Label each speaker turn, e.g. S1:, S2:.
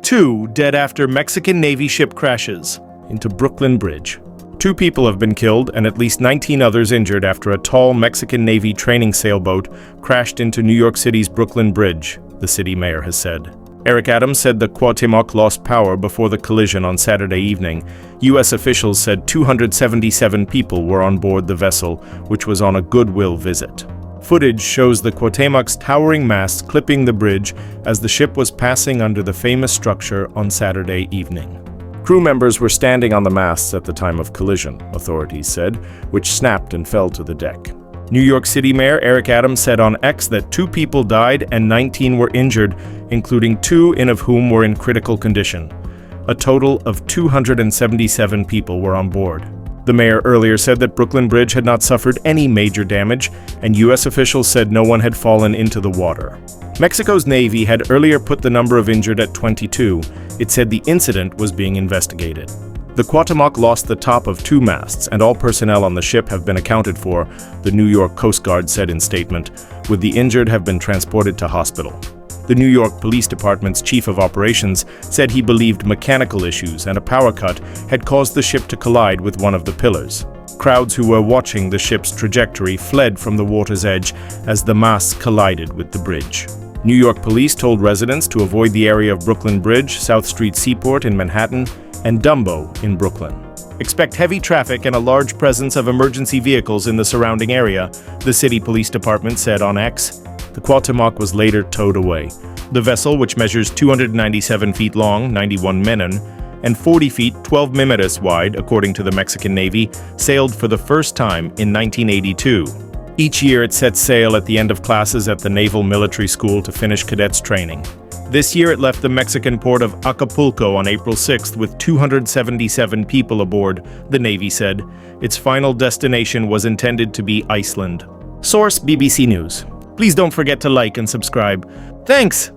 S1: 2 dead after Mexican Navy ship crashes into Brooklyn Bridge. 2 people have been killed and at least 19 others injured after a tall Mexican Navy training sailboat crashed into New York City's Brooklyn Bridge, the city mayor has said. Eric Adams said the Cuauhtémoc lost power before the collision on Saturday evening. U.S. officials said 277 people were on board the vessel, which was on a goodwill visit. Footage shows the Cuauhtémoc's towering masts clipping the bridge as the ship was passing under the famous structure on Saturday evening. Crew members were standing on the masts at the time of collision, authorities said, which snapped and fell to the deck. New York City Mayor Eric Adams said on X that 2 people died and 19 were injured, including 2 of whom were in critical condition. A total of 277 people were on board. The mayor earlier said that Brooklyn Bridge had not suffered any major damage, and U.S. officials said no one had fallen into the water. Mexico's Navy had earlier put the number of injured at 22. It said the incident was being investigated. The Cuauhtémoc lost the top of 2 masts, and all personnel on the ship have been accounted for, the New York Coast Guard said in statement, with the injured have been transported to hospital. The New York Police Department's chief of operations said he believed mechanical issues and a power cut had caused the ship to collide with one of the pillars. Crowds who were watching the ship's trajectory fled from the water's edge as the masts collided with the bridge. New York police told residents to avoid the area of Brooklyn Bridge, South Street Seaport in Manhattan, and Dumbo in Brooklyn. Expect heavy traffic and a large presence of emergency vehicles in the surrounding area, the city police department said on X. The Cuauhtémoc was later towed away. The vessel, which measures 297 feet long, 91 menon, and 40 feet, 12 meters wide, according to the Mexican Navy, sailed for the first time in 1982. Each year it sets sail at the end of classes at the Naval Military School to finish cadets training. This year it left the Mexican port of Acapulco on April 6th with 277 people aboard, the Navy said. Its final destination was intended to be Iceland. Source: BBC News. Please don't forget to like and subscribe. Thanks!